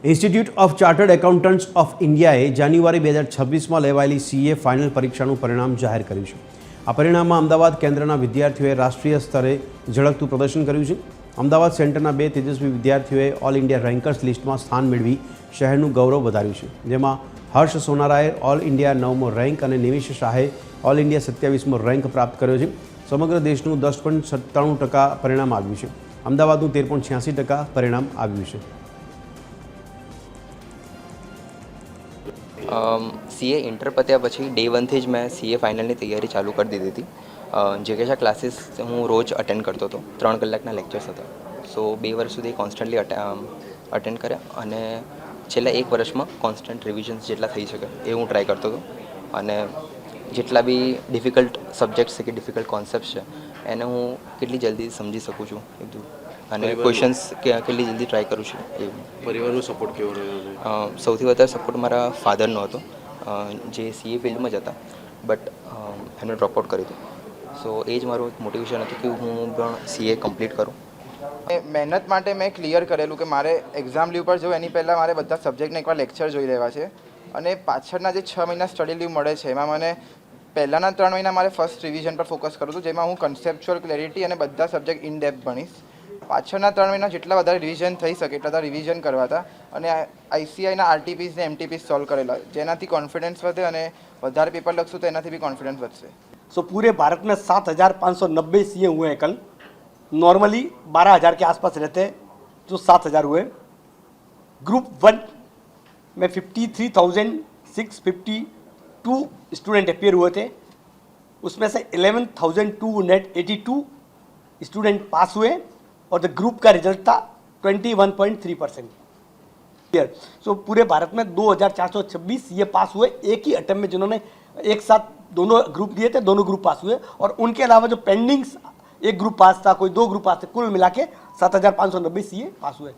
Institute of chartered accountants of ઇન્ડિયાએ જાન્યુઆરી 2026માં લેવાયેલી CA final પરીક્ષાનું પરિણામ જાહેર કર્યું છે। આ પરિણામમાં અમદાવાદ કેન્દ્રના વિદ્યાર્થીઓએ રાષ્ટ્રીય સ્તરે ઝળકતું પ્રદર્શન કર્યું છે। અમદાવાદ સેન્ટરના 2 તેજસ્વી વિદ્યાર્થીઓએ ઓલ ઇન્ડિયા રેન્કર્સ લિસ્ટમાં સ્થાન મેળવી શહેરનું ગૌરવ વધાર્યું છે, જેમાં હર્ષ સોનારાએ ઓલ ઇન્ડિયા 9મો રેન્ક અને નિમિષ શાહે ઓલ ઇન્ડિયા 27મો રેન્ક પ્રાપ્ત કર્યો છે। સમગ્ર દેશનું 10.97% પરિણામ આવ્યું છે। અમદાવાદનું 13.86% પરિણામ આવ્યું છે। સીએ ઇન્ટર પત્યા પછી ડે 1થી જ મેં સીએ ફાઇનલની તૈયારી ચાલુ કરી દીધી હતી। જેકેશા ક્લાસીસ હું રોજ અટેન્ડ કરતો હતો, 3 કલાકના લેક્ચર્સ હતા। સો 2 વર્ષ સુધી કોન્સ્ટન્ટલી અટેન્ડ કર્યા અને છેલ્લા 1 વર્ષમાં કોન્સ્ટન્ટ રિવિઝન્સ જેટલા થઈ શકે એ હું ટ્રાય કરતો હતો અને જેટલા બી ડિફિકલ્ટ સબ્જેક્ટ્સ છે કે ડિફિકલ્ટ કોન્સેપ્ટ છે એને હું કેટલી જલ્દી સમજી શકું છું એકદમ અને ક્વેશ્ચન્સ કેટલી જલ્દી ટ્રાય કરું છું। એ પરિવારનો સપોર્ટ કેવો રહ્યો છે? સૌથી વધારે સપોર્ટ મારા ફાધરનો હતો, જે સીએ ફિલ્ડમાં જ હતા, બટ એમણે ડ્રોપ આઉટ કર્યું હતું। સો એ જ મારું એક મોટિવેશન હતું કે હું પણ સીએ કમ્પ્લીટ કરું। મહેનત માટે મેં ક્લિયર કરેલું કે મારે એક્ઝામ લીવ પર જવું એની પહેલાં મારે બધા સબ્જેક્ટને એકવાર લેક્ચર જોઈ લેવા છે અને પાછળના જે 6 મહિના સ્ટડી લીવ મળે છે એમાં મને પહેલાંના 3 મહિના મારે ફર્સ્ટ રિવિઝન પર ફોકસ કરું હતું, જેમાં હું કન્સેપ્ચ્યુઅલ ક્લેરિટી અને બધા સબ્જેક્ટ ઇન ડેપ્થ ભણીશ। પાછળના 3 મહિના જેટલા વધારે રિવિઝન થઈ શકે એટલા બધા રિવિઝન કરવા હતા અને આઈસીઆઈના આરટીપીસ ને એમટીપીસ સોલ્વ કરેલા, જેનાથી કોન્ફિડન્સ વધે અને વધારે પેપર લખશું તો એનાથી બી કોન્ફિડન્સ વધશે। सो पूरे भारत में 7,590 सीए हुए हैं कल। नॉर्मली 12,000 के आसपास रहते हैं, जो 7,000 हुए। ग्रुप 1 में 53,652 स्टूडेंट अपेयर हुए थे, उसमें से 11,282 स्टूडेंट पास हुए और द ग्रुप का रिजल्ट था 21.3%। क्लियर। सो पूरे भारत में 2,426 सीए पास हुए एक ही अटेम्प्ट में, जिन्होंने एक साथ दोनों ग्रुप दिए थे, दोनों ग्रुप पास हुए। और उनके अलावा जो पेंडिंग्स, एक ग्रुप पास था, कोई 2 ग्रुप पास थे, कुल मिला के 7,590 सीए पास हुए।